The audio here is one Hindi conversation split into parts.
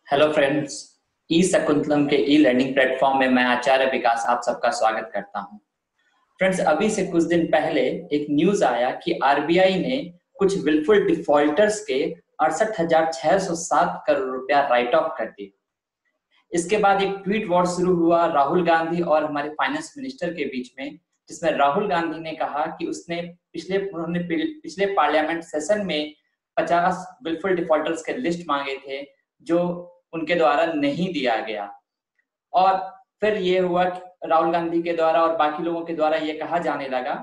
Hello friends. ई शकुंतलम के ई लर्निंग प्लेटफॉर्म में मैं आचार्य विकास आप सबका स्वागत करता हूं। फ्रेंड्स, अभी से कुछ दिन पहले एक न्यूज आया कि आरबीआई ने कुछ विलफुल डिफॉल्टर्स के 68,607 करोड़ रुपया राइट ऑफ कर दिए। इसके बाद एक ट्वीट वॉर शुरू हुआ राहुल गांधी और हमारे फाइनेंस मिनिस्टर के बीच में, जिसमें राहुल गांधी ने कहा कि उन्होंने पिछले पार्लियामेंट सेशन में 50 विलफुल डिफॉल्टर्स के लिस्ट मांगे थे जो उनके द्वारा नहीं दिया गया। और फिर ये हुआ कि राहुल गांधी के द्वारा और बाकी लोगों के द्वारा ये कहा जाने लगा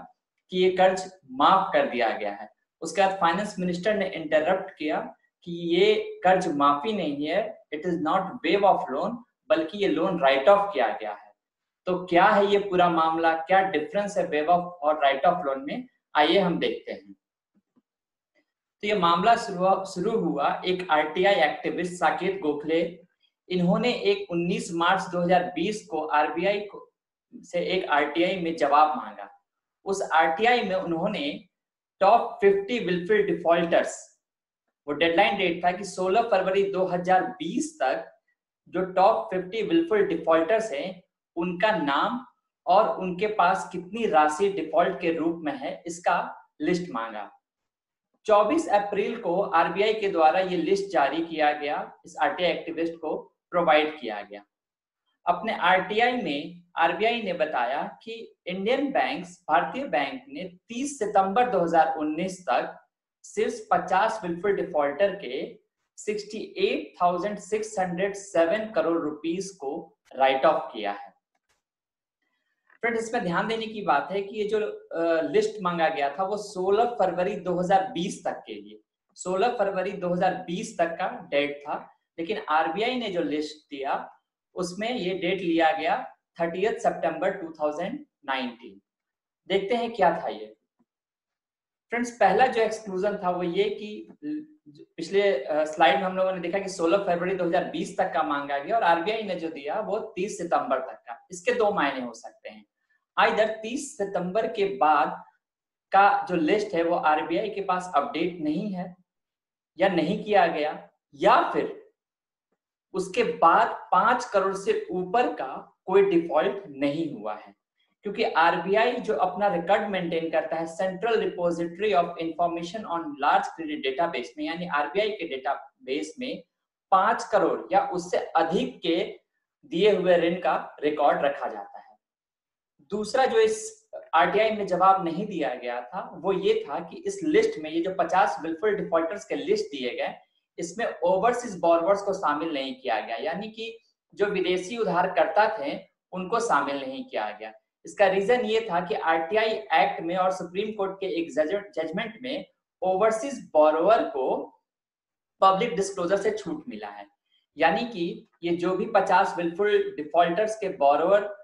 कि ये कर्ज माफ कर दिया गया है। उसके बाद फाइनेंस मिनिस्टर ने इंटरप्ट किया कि ये कर्ज माफी नहीं है, it is not wave of loan, बल्कि ये लोन राइट ऑफ किया गया है। तो क्या है ये पूरा मामला, क्या डिफरेंस है वेव ऑफ और राइट ऑफ लोन में, आइए हम देखते हैं। तो ये मामला शुरू हुआ एक आरटीआई एक्टिविस्ट साकेत गोखले। इन्होंने एक 19 मार्च 2020 को आरबीआई से एक आरटीआई में जवाब मांगा। उस आरटीआई में उन्होंने टॉप 50 विलफुल डिफॉल्टर्स, वो डेडलाइन डेट था कि 16 फरवरी 2020 तक जो टॉप 50 विलफुल डिफॉल्टर्स हैं उनका नाम और उनके पास कितनी राशि डिफॉल्ट के रूप में है इसका लिस्ट मांगा। 24 अप्रैल को आरबीआई के द्वारा ये लिस्ट जारी किया गया, इस आरटीआई एक्टिविस्ट को प्रोवाइड किया गया। अपने आरटीआई में आरबीआई ने बताया कि इंडियन बैंक्स, भारतीय बैंक ने 30 सितंबर 2019 तक सिर्फ 50 विलफुल डिफॉल्टर के 68,607 करोड़ रुपीस को राइट ऑफ किया है। फ्रेंड्स, इसमें ध्यान देने की बात है कि ये जो लिस्ट मांगा गया था वो 16 फरवरी 2020 तक के लिए, 16 फरवरी 2020 तक का डेट था। लेकिन आरबीआई ने जो लिस्ट दिया उसमें ये डेट लिया गया 30 सितंबर 2019। देखते हैं क्या था ये। फ्रेंड्स, पहला जो एक्सक्लूजन था वो ये कि पिछले स्लाइड में हम लोगों ने देखा कि 16 फरवरी 2020 तक का मांगा गया और आरबीआई ने जो दिया वो 30 सितंबर तक का। इसके दो मायने हो सकते हैं, आइदर 30 सितंबर के बाद का जो लिस्ट है वो आरबीआई के पास अपडेट नहीं है या नहीं किया गया, या फिर उसके बाद 5 करोड़ से ऊपर का कोई डिफॉल्ट नहीं हुआ है। क्योंकि आरबीआई जो अपना रिकॉर्ड मेंटेन करता है central repository of information on large credit database में, यानी आरबीआई के डेटाबेस में 5 करोड़ या उससे अधिक के दिए हुए ऋण का रिकॉर्ड रखा जाता है। दूसरा जो इस आरटीआई में जवाब नहीं दिया गया था वो ये था कि इस लिस्ट में ये जो 50 विलफुल डिफॉल्टर्स के लिस्ट दिए गए इसमें ओवरसीज बोरोवर्स को शामिल नहीं किया गया, यानी कि जो विदेशी उधारकर्ता थे उनको शामिल नहीं किया गया। इसका रीजन ये था कि आरटीआई एक्ट में और सुप्रीम कोर्ट के एक जजमेंट में ओवरसीज बोरोवर को पब्लिक डिस्क्लोजर से छूट मिला है, यानी कि ये जो भी 50 विलफुल डिफॉल्टर्स के बोरोवर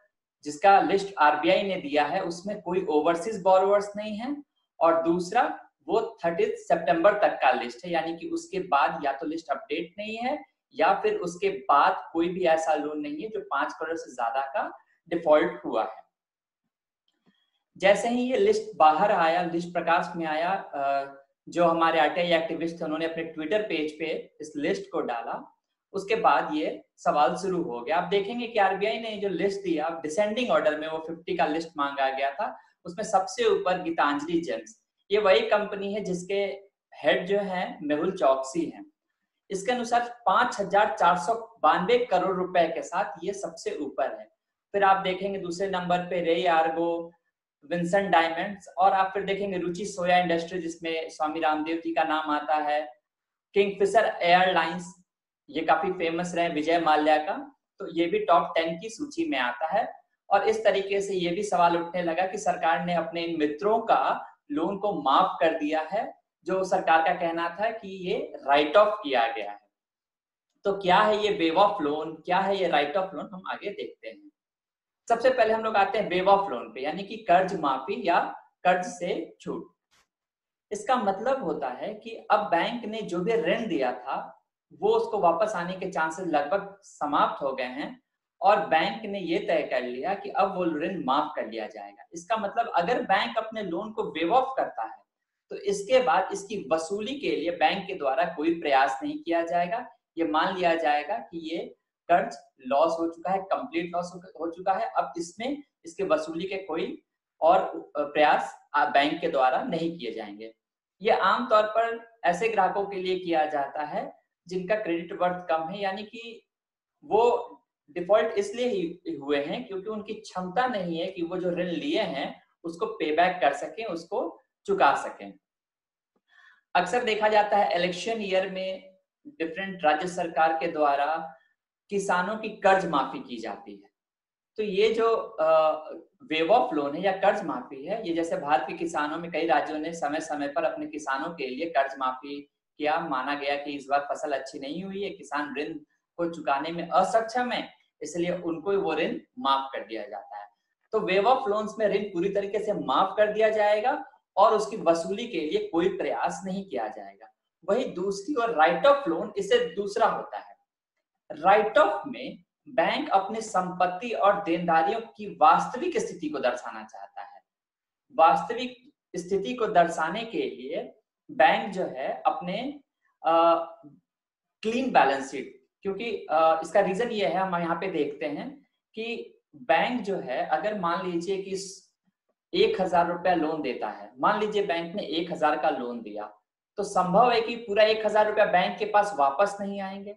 जिसका लिस्ट आरबीआई ने दिया है उसमें कोई ओवरसीज बोरोवर्स नहीं है, और दूसरा वो 30 सितंबर तक का लिस्ट है, यानी कि उसके बाद या तो लिस्ट अपडेट नहीं है या फिर उसके बाद कोई भी ऐसा लोन नहीं है जो 5 करोड़ से ज्यादा का डिफॉल्ट हुआ है। जैसे ही ये लिस्ट बाहर आया, लिस्ट प्रकाश में आया, जो हमारे आरटीआई एक्टिविस्ट थे उन्होंने अपने ट्विटर पेज पे इस लिस्ट को डाला। उसके बाद ये सवाल शुरू हो गया। आप देखेंगे कि आरबीआई ने जो लिस्ट दिया डिसेंडिंग ऑर्डर में, वो 50 का लिस्ट मांगा गया था, उसमें सबसे ऊपर गीतांजलि जेम्स, ये वही कंपनी है जिसके हेड जो है मेहुल चौकसी हैं। इसके अनुसार 5,492 करोड़ रुपए के साथ ये सबसे ऊपर है। फिर आप देखेंगे दूसरे नंबर पे रे आर्गो, विंसेंट डायमंड्स, और आप फिर देखेंगे रुचि सोया इंडस्ट्री जिसमें स्वामी रामदेव जी का नाम आता है, किंगफिशर एयरलाइंस, ये काफी फेमस रहे विजय माल्या का, तो ये भी टॉप 10 की सूची में आता है। और इस तरीके से ये भी सवाल उठने लगा कि सरकार ने अपने इन मित्रों का लोन को माफ कर दिया है, जो सरकार का कहना था कि ये राइट ऑफ किया गया है। तो क्या है ये वेव ऑफ लोन, क्या है ये राइट ऑफ लोन, हम आगे देखते हैं। सबसे पहले हम लोग आते हैं वेव ऑफ लोन पे, यानी कि कर्ज माफी या कर्ज से छूट। इसका मतलब होता है कि अब बैंक ने जो भी ऋण दिया था वो उसको वापस आने के चांसेस लगभग समाप्त हो गए हैं, और बैंक ने ये तय कर लिया कि अब वो ऋण माफ कर लिया जाएगा। इसका मतलब अगर बैंक अपने लोन को वेव ऑफ करता है तो इसके बाद इसकी वसूली के लिए बैंक के द्वारा कोई प्रयास नहीं किया जाएगा, ये मान लिया जाएगा कि ये कर्ज लॉस हो चुका है, कंप्लीट लॉस हो चुका है। अब इसमें इसके वसूली के कोई और प्रयास बैंक के द्वारा नहीं किए जाएंगे। ये आमतौर पर ऐसे ग्राहकों के लिए किया जाता है जिनका क्रेडिट वर्थ कम है, यानी कि वो डिफॉल्ट इसलिए ही हुए हैं क्योंकि उनकी क्षमता नहीं है कि वो जो ऋण लिए हैं उसको पे बैक कर सकें, उसको चुका सकें। अक्सर देखा जाता है इलेक्शन ईयर में डिफरेंट राज्य सरकार के द्वारा किसानों की कर्ज माफी की जाती है। तो ये जो वेव ऑफ लोन है या कर्ज माफी है, ये जैसे भारत के किसानों में कई राज्यों ने समय समय पर अपने किसानों के लिए कर्ज माफी किया। माना गया कि इस बार फसल अच्छी नहीं हुई है, किसान ऋण को चुकाने में असक्षम है, इसलिए उनको वो ऋण माफ कर दिया जाता है। तो वेव ऑफ लोन्स में ऋण पूरी तरीके से माफ कर दिया जाएगा और उसकी वसूली के लिए कोई प्रयास नहीं किया जाएगा। वही दूसरी और राइट ऑफ लोन, इससे दूसरा होता है। राइट ऑफ में बैंक अपनी संपत्ति और देनदारियों की वास्तविक स्थिति को दर्शाना चाहता है। वास्तविक स्थिति को दर्शाने के लिए बैंक जो है अपने क्लीन बैलेंस शीट, क्योंकि इसका रीजन ये है, हम यहाँ पे देखते हैं कि बैंक जो है अगर मान लीजिए कि 1,000 रुपया लोन देता है, मान लीजिए बैंक ने 1,000 का लोन दिया, तो संभव है कि पूरा 1,000 रुपया बैंक के पास वापस नहीं आएंगे।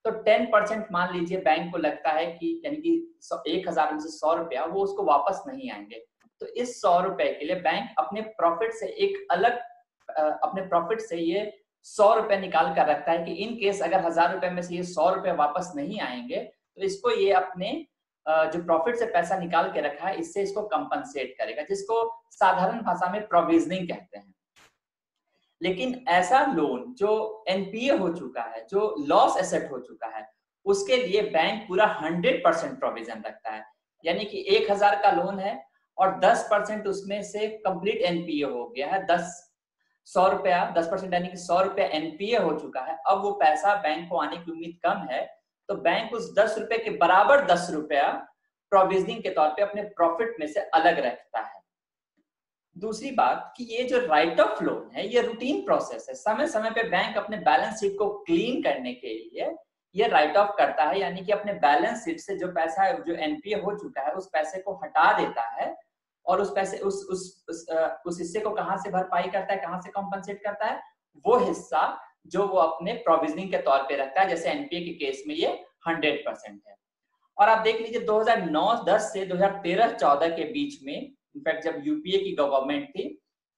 तो 10% मान लीजिए बैंक को लगता है कि यानी कि 1,000 में से 100 रुपया वो उसको वापस नहीं आएंगे। तो इस 100 रुपए के लिए बैंक अपने प्रॉफिट से एक अलग अपने प्रॉफिट से ये 100 रुपए निकाल कर रखता है कि इन केस अगर 1,000 रुपए में से ये 100 रुपए वापस नहीं आएंगे तो इसको ये अपने जो प्रॉफिट से पैसा निकाल के रखा है इससे इसको कंपनसेट करेगा, जिसको साधारण भाषा में प्रोविजनिंग कहते हैं। लेकिन ऐसा लोन जो एनपीए हो चुका है, जो लॉस एसेट हो चुका है, उसके लिए बैंक पूरा 100% प्रोविजन रखता है। यानी कि 1,000 का लोन है और 10% उसमें से कंप्लीट एनपीए हो गया है, 100 रुपया 10% यानी कि 100 रुपया एनपीए हो चुका है। अब वो पैसा बैंक को आने की उम्मीद कम है, तो बैंक उस 10 रुपए के बराबर 10 रुपया प्रोविजनिंग के तौर पे अपने प्रॉफिट में से अलग रखता है। दूसरी बात कि ये जो राइट ऑफ लोन है ये रूटीन प्रोसेस है। समय समय पे बैंक अपने बैलेंस शीट को क्लीन करने के लिए ये राइट ऑफ करता है, यानी कि अपने बैलेंस शीट से जो पैसा जो एनपीए हो चुका है उस पैसे को हटा देता है और उस पैसे उस हिस्से को कहां से भरपाई करता है, कहां से कॉम्पनसेट करता है, वो हिस्सा जो वो अपने प्रोविजनिंग के तौर पे रखता है। जैसे एनपीए के केस में ये 100% है। और आप देख लीजिए 2009-10 से 2013-14 के बीच में, इनफैक्ट जब यूपीए की गवर्नमेंट थी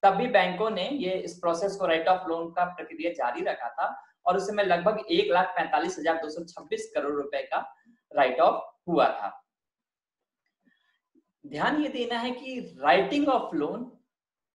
तब भी बैंकों ने ये इस प्रोसेस को राइट ऑफ लोन का प्रक्रिया जारी रखा था और उस समय लगभग 1,45,226 करोड़ रुपए का राइट ऑफ हुआ था। ध्यान ये देना है कि writing of loan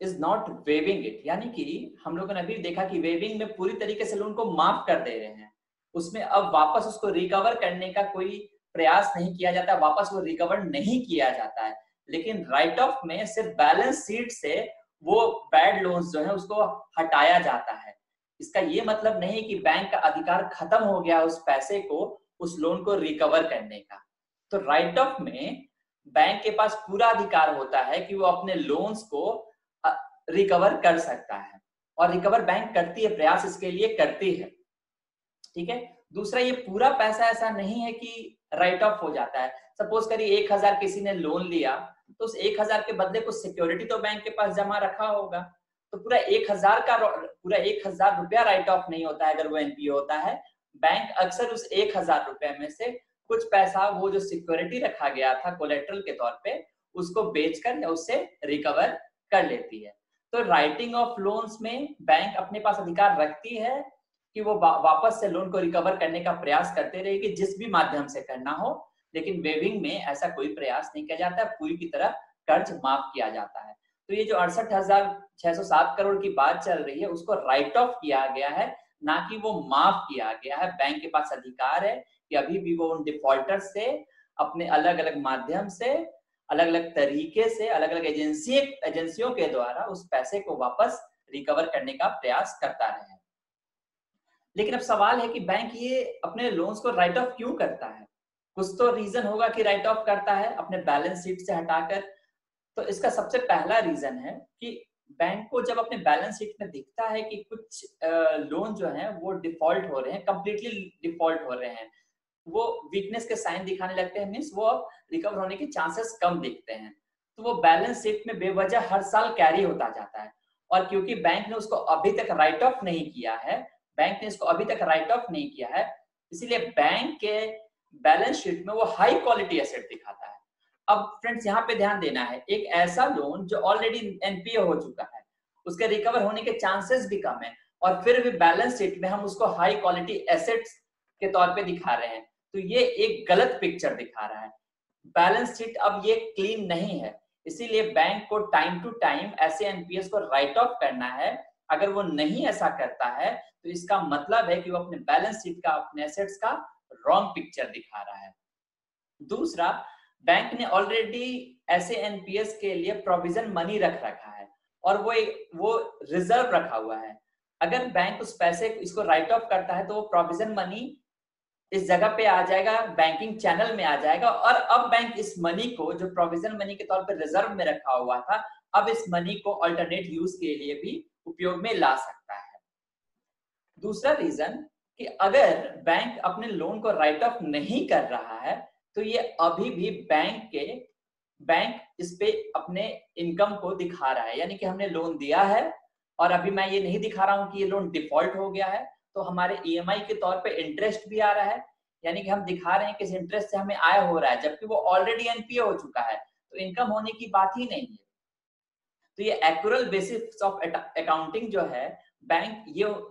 is not waiving it, यानी कि हम लोगों ने अभी देखा कि वेविंग में पूरी तरीके से लोन को माफ कर दे रहे हैं, उसमें अब वापस उसको रिकवर करने का कोई प्रयास नहीं किया जाता, वापस वो रिकवर नहीं किया जाता है। लेकिन राइट ऑफ में सिर्फ बैलेंस शीट से वो बैड लोन्स जो है उसको हटाया जाता है। इसका ये मतलब नहीं कि बैंक का अधिकार खत्म हो गया उस पैसे को, उस लोन को रिकवर करने का। तो राइट ऑफ में बैंक के पास पूरा अधिकार होता है कि वो अपने लोन्स को रिकवर कर सकता है और रिकवर बैंक करती है, प्रयास इसके लिए करती है। ठीक है। दूसरा, ये पूरा पैसा ऐसा नहीं है कि राइट ऑफ हो जाता है। सपोज करिए 1,000 किसी ने लोन लिया तो उस 1,000 के बदले कुछ सिक्योरिटी तो बैंक के पास जमा रखा होगा, तो पूरा 1,000 रुपया राइट ऑफ नहीं होता है अगर वो एनपीए होता है। बैंक अक्सर उस 1,000 रुपए में से कुछ पैसा वो जो सिक्योरिटी रखा गया था कोलेट्रल के तौर पे उसको बेचकर या उससे रिकवर कर लेती है। तो राइटिंग ऑफ लोन्स में बैंक अपने पास अधिकार रखती है कि वो वापस से लोन को रिकवर करने का प्रयास करते रहेगी जिस भी माध्यम से करना हो, लेकिन वेविंग में ऐसा कोई प्रयास नहीं किया जाता, पूरी की तरह कर्ज माफ किया जाता है। तो ये जो 68,607 करोड़ की बात चल रही है उसको राइट ऑफ किया गया है, ना कि वो माफ किया गया है। बैंक के पास अधिकार है कि अभी भी वो उन डिफॉल्टर से अपने अलग अलग माध्यम से, अलग अलग तरीके से, अलग अलग एजेंसियों के द्वारा उस पैसे को वापस रिकवर करने का प्रयास करता रहे। लेकिन अब सवाल है कि बैंक ये अपने लोन्स को राइट ऑफ क्यों करता है? कुछ तो रीजन होगा कि राइट ऑफ करता है अपने बैलेंस शीट से हटाकर। तो इसका सबसे पहला रीजन है कि बैंक को जब अपने बैलेंस शीट में दिखता है कि कुछ लोन जो है वो डिफॉल्ट हो रहे हैं, कंप्लीटली डिफॉल्ट हो रहे हैं, वो वीकनेस के साइन दिखाने लगते हैं, मींस वो रिकवर होने के चांसेस कम दिखते हैं, तो वो बैलेंस शीट में बेवजह हर साल कैरी होता जाता है। और क्योंकि बैंक ने उसको अभी तक राइट ऑफ नहीं किया है, इसीलिए बैंक के बैलेंस शीट में वो हाई क्वालिटी एसेट दिखाता है। अब फ्रेंड्स यहाँ पे ध्यान देना है, एक ऐसा लोन जो ऑलरेडी एनपीए हो चुका है, उसके रिकवर होने के चांसेस भी कम है, और फिर भी बैलेंस शीट में हम उसको हाई क्वालिटी एसेट्स के तौर पे दिखा रहे हैं, तो ये एक गलत पिक्चर दिखा रहा है। बैलेंस शीट अब ये क्लीन नहीं है, इसीलिए बैंक को टाइम टू टाइम ऐसे एनपीएस को राइट ऑफ करना है। अगर वो नहीं ऐसा करता है तो इसका मतलब है कि वो अपने बैलेंस शीट का, अपने एसेट्स का रॉन्ग पिक्चर दिखा रहा है। दूसरा, बैंक ने ऑलरेडी ऐसे एनपीएस के लिए प्रोविजन मनी रख रखा है और वो रिजर्व रखा हुआ है। अगर बैंक उस पैसे इसको राइट ऑफ करता है तो वो प्रोविजन मनी इस जगह पे आ जाएगा, बैंकिंग चैनल में आ जाएगा, और अब बैंक इस मनी को, जो प्रोविजन मनी के तौर पे रिजर्व में रखा हुआ था, अब इस मनी को अल्टरनेट यूज के लिए भी उपयोग में ला सकता है। दूसरा रीजन कि अगर बैंक अपने लोन को राइट ऑफ नहीं कर रहा है तो ये अभी भी बैंक इस पे अपने इनकम को दिखा रहा है, यानी कि हमने लोन दिया है और अभी मैं ये नहीं दिखा रहा हूं कि ये लोन डिफॉल्ट हो गया है, तो हमारे ईएमआई के तौर पे इंटरेस्ट भी आ रहा है, यानी कि हम दिखा रहे हैं किस इंटरेस्ट से हमें आय हो रहा है, जबकि वो ऑलरेडी एनपीए हो चुका है, तो इनकम होने की बात ही नहीं है। तो ये एक्यूरल बेसिस ऑफ अकाउंटिंग जो है, बैंक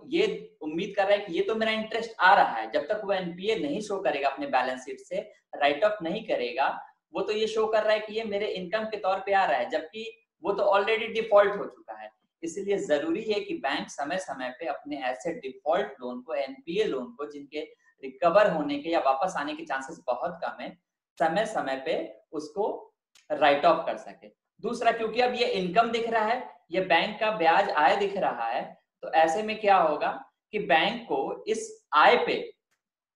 ये उम्मीद कर रहा है कि ये तो मेरा इंटरेस्ट आ रहा है, जब तक वो एनपीए नहीं शो करेगा, अपने बैलेंस शीट से राइट ऑफ नहीं करेगा, वो तो ये शो कर रहा है कि ये मेरे इनकम के तौर पे आ रहा है, जबकि वो तो ऑलरेडी डिफॉल्ट हो चुका है। इसलिए जरूरी है कि बैंक समय समय पे अपने ऐसे डिफॉल्ट लोन को, एनपीए लोन को, जिनके रिकवर होने के या वापस आने के चांसेस बहुत कम है, समय समय पे उसको राइट ऑफ कर सके। दूसरा, क्योंकि अब ये इनकम दिख रहा है, ये बैंक का ब्याज आय दिख रहा है, तो ऐसे में क्या होगा कि बैंक को इस आय पे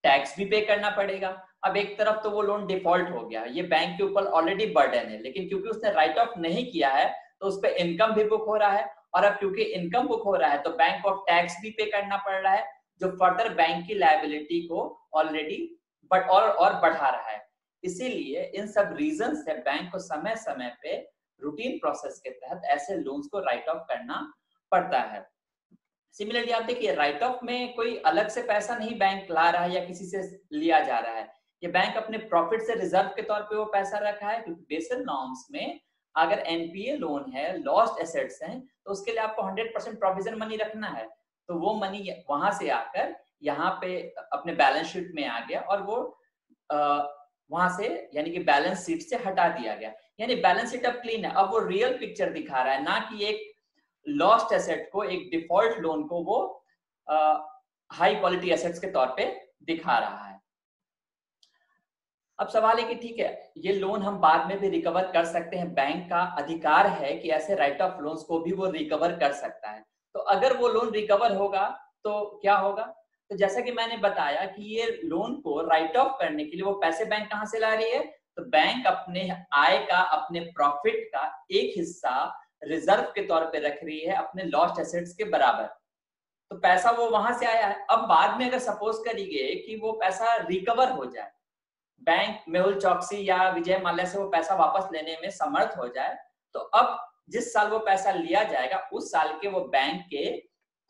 टैक्स भी पे करना पड़ेगा। अब एक तरफ तो वो लोन डिफॉल्ट हो गया, ये बैंक के ऊपर ऑलरेडी बर्डन है, लेकिन क्योंकि उसने राइट ऑफ नहीं किया है तो उस पर इनकम भी बुक हो रहा है, और अब क्योंकि इनकम बुक हो रहा है तो बैंक को टैक्स भी पे करना पड़ रहा है, जो फर्दर बैंक की लायबिलिटी को ऑलरेडी और बढ़ा रहा है। इसीलिए इन सब रीजन से बैंक को समय समय पे रूटीन प्रोसेस के तहत ऐसे लोन्स को राइट ऑफ करना पड़ता है। सिमिलरली आप देखिए, राइट ऑफ में कोई अलग से पैसा नहीं बैंक ला रहा है या किसी से लिया जा रहा है, ये बैंक अपने प्रॉफिट से रिजर्व के तौर पे वो पैसा रखा है, क्योंकि बेसिक नॉर्म्स में अगर एनपीए लोन है, लॉस्ट एसेट्स हैं, तो उसके लिए आपको 100% प्रोविजन मनी रखना है, तो वो मनी वहां से आकर यहाँ पे अपने बैलेंस शीट में आ गया, और वो वहां से, यानी कि बैलेंस शीट से हटा दिया गया, यानी बैलेंस शीट अब क्लीन है। अब वो रियल पिक्चर दिखा रहा है, ना कि एक लॉस्ट एसेट को, एक डिफॉल्ट लोन को वो हाई क्वालिटी एसेट्स के तौर पे दिखा रहा है। अब सवाल है कि ठीक है, ये लोन हम बाद में भी रिकवर कर सकते हैं, बैंक का अधिकार है कि ऐसे राइट ऑफ लोन्स को भी वो रिकवर कर सकता है। तो अगर वो लोन रिकवर होगा तो क्या होगा? तो जैसा कि मैंने बताया कि ये लोन को राइट ऑफ करने के लिए वो पैसे बैंक कहां से ला रही है, तो बैंक अपने आय का, अपने प्रॉफिट का एक हिस्सा रिजर्व के तौर पे रख रही है अपने लॉस्ट एसेट्स के बराबर, तो पैसा वो वहां से आया है। अब बाद में अगर सपोज करिए कि वो पैसा रिकवर हो जाए, बैंक मेहुल चौकसी या विजय माल्या से वो पैसा वापस लेने में समर्थ हो जाए, तो अब जिस साल वो पैसा लिया जाएगा उस साल के वो बैंक के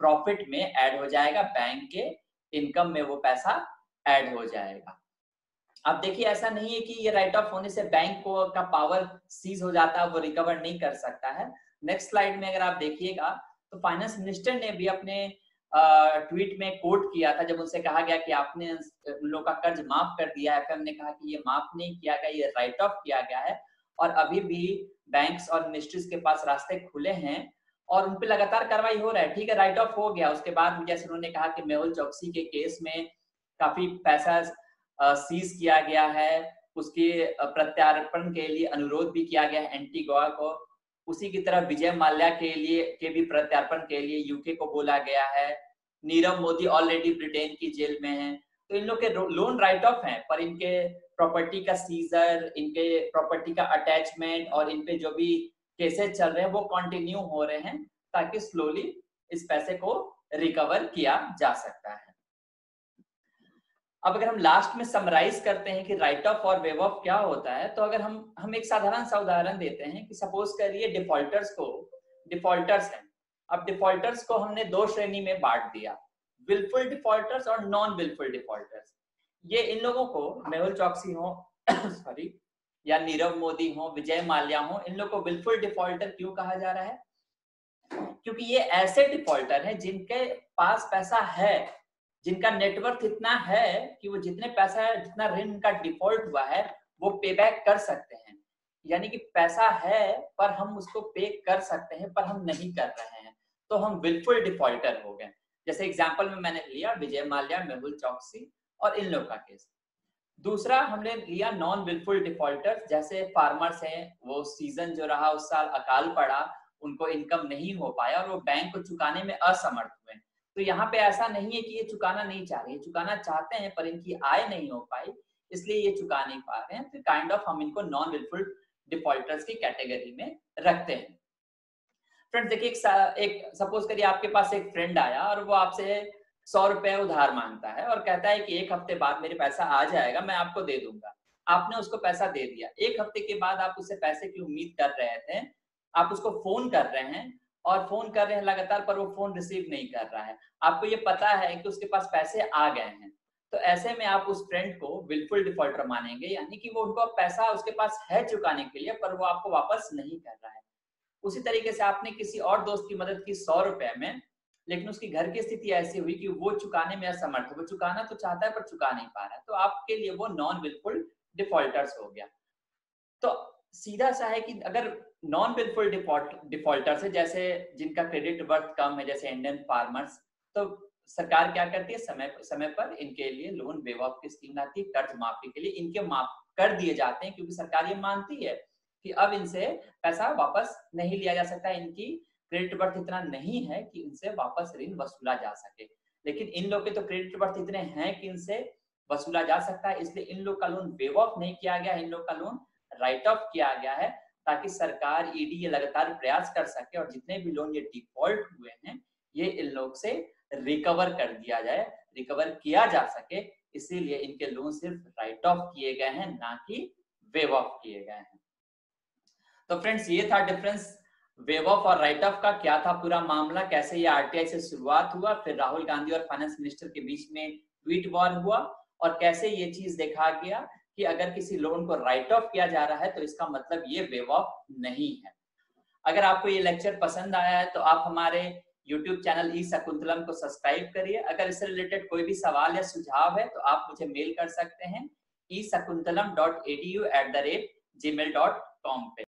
प्रॉफिट में ऐड हो जाएगा, बैंक के इनकम में वो पैसा ऐड हो जाएगा। अब देखिए, ऐसा नहीं है कि ये राइट ऑफ होने से बैंक को का पावर सीज हो जाता है, वो रिकवर नहीं कर सकता है। नेक्स्ट स्लाइड में अगर आप देखिएगा तो फाइनेंस मिनिस्टर ने भी अपने ट्वीट में कोट किया था, जब उनसे कहा गया कि आपने उन लोगों का कर्ज माफ कर दिया है, एफएम ने कहा कि ये माफ नहीं किया गया, ये राइट ऑफ किया गया है, और अभी भी बैंक्स और मिनिस्ट्रीज के पास रास्ते खुले हैं और उन पे लगातार कार्रवाई हो रहा है। ठीक है, राइट ऑफ हो गया, उसके बाद जैसे उन्होंने कहा कि मेहुल चौकसी के केस में काफी पैसा सीज किया गया है, उसके प्रत्यार्पण के लिए अनुरोध भी किया गया है एंटीगुआ को, उसी की तरह विजय माल्या के भी प्रत्यार्पण के लिए यूके को बोला गया है, नीरव मोदी ऑलरेडी ब्रिटेन की जेल में हैं, तो इन लोग के लोन राइट ऑफ हैं, पर इनके प्रॉपर्टी का सीजर, इनके प्रॉपर्टी का अटैचमेंट और इनपे जो भी केसेस चल रहे हैं वो कंटिन्यू हो रहे हैं, ताकि स्लोली इस पैसे को रिकवर किया जा सकता है। अब अगर हम लास्ट में समराइज करते हैं कि राइट ऑफ और वेव ऑफ क्या होता है, तो अगर हम एक साधारण सा उदाहरण देते हैं कि सपोज करिए डिफॉल्टर्स हैं। अब डिफॉल्टर्स को हमने दो श्रेणी में बांट दिया, विलफुल डिफॉल्टर्स और नॉन विलफुल डिफॉल्टर्स। ये इन लोगों को, मेहुल चौकसी हो सॉरी, या नीरव मोदी हो, विजय माल्या हो, इन लोगों को विलफुल डिफॉल्टर क्यों कहा जा रहा है? क्योंकि ये ऐसे डिफॉल्टर हैं जिनके पास पैसा है, जिनका नेटवर्थ इतना है कि वो जितना ऋण का डिफॉल्ट हुआ है वो पे बैक कर सकते हैं। यानी कि पैसा है पर हम उसको पे कर सकते हैं, पर हम नहीं कर रहे हैं, तो हम विलफुल डिफॉल्टर हो गए। जैसे एग्जांपल में मैंने लिया विजय माल्या, मेहुल चौकसी और इन लोग का केस। दूसरा हमने लिया नॉन विलफुल डिफॉल्टर, जैसे फार्मर्स हैं, वो सीजन जो रहा उस साल अकाल पड़ा, उनको इनकम नहीं हो पाया और वो बैंक को चुकाने में असमर्थ हुए। तो यहाँ पे ऐसा नहीं है कि ये चुकाना नहीं चाह रहे, चुकाना चाहते हैं पर इनकी आय नहीं हो पाई, इसलिए ये चुका नहीं पा रहे हैं। तो काइंड ऑफ हम इनको नॉन विलफुल डिफॉल्टर्स की कैटेगरी में रखते हैं। फ्रेंड्स देखिए, एक सपोज करिए आपके पास एक फ्रेंड आया और वो आपसे 100 रुपए उधार मांगता है और कहता है कि एक हफ्ते बाद मेरे पैसा आ जाएगा, मैं आपको दे दूंगा। आपने उसको पैसा दे दिया, एक हफ्ते के बाद आप उससे पैसे की उम्मीद कर रहे थे, आप उसको फोन कर रहे हैं और फोन कर रहे हैं लगातार, पर वो फोन रिसीव नहीं कर रहा है। आपको ये पता है कि उसके पास पैसे आ गए हैं, तो ऐसे में आप उस फ्रेंड को विलफुल डिफॉल्टर मानेंगे, यानी कि वो उनको पैसा उसके पास है चुकाने के लिए, पर वो आपको वापस नहीं कर रहा है। उसी तरीके से आपने किसी और दोस्त की मदद की 100 रुपए में, लेकिन उसकी घर की स्थिति ऐसी हुई कि वो चुकाने में असमर्थ है, वो चुकाना तो चाहता है पर चुका नहीं पा रहा है, तो आपके लिए वो नॉन विलफुल डिफॉल्टर्स हो गया। तो सीधा सा है कि अगर नॉन विलफुल डिफॉल्टर्स है, जैसे जिनका क्रेडिट वर्थ कम है, जैसे इंडियन फार्मर्स, तो सरकार क्या करती है, समय पर इनके लिए लोन वेव ऑफ की स्कीम आती है, कर्ज माफी के लिए इनके माफ कर दिए जाते हैं, क्योंकि सरकार ये मानती है कि अब इनसे पैसा वापस नहीं लिया जा सकता, इनकी क्रेडिट वर्थ इतना नहीं है कि इनसे वापस ऋण वसूला जा सके। लेकिन इन लोग के तो क्रेडिट वर्थ इतने हैं कि इनसे वसूला जा सकता है, इसलिए इन लोग का लोन वेव ऑफ नहीं किया गया, इन लोग का लोन राइट ऑफ किया गया है, ताकि सरकार ईडी ये लगातार प्रयास कर सके और जितने भी लोन ये डिफॉल्ट हुए हैं ये इन लोग से रिकवर कर दिया जाए, रिकवर किया जा सके। इसीलिए इनके लोन सिर्फ राइट ऑफ किए गए हैं, ना कि वेव ऑफ किए गए हैं। तो फ्रेंड्स ये था डिफरेंस वेव ऑफ और राइट ऑफ का, क्या था पूरा मामला, कैसे ये आरटीआई से शुरुआत हुआ, फिर राहुल गांधी और फाइनेंस मिनिस्टर के बीच में ट्वीट वॉर हुआ, और कैसे ये चीज देखा गया कि अगर किसी लोन को राइट ऑफ किया जा रहा है तो इसका मतलब ये वेव ऑफ नहीं है। अगर आपको ये लेक्चर पसंद आया है तो आप हमारे YouTube चैनल ई शकुंतलम को सब्सक्राइब करिए। अगर इससे रिलेटेड कोई भी सवाल या सुझाव है तो आप मुझे मेल कर सकते हैं esakuntalam.edu@gmail.com पे।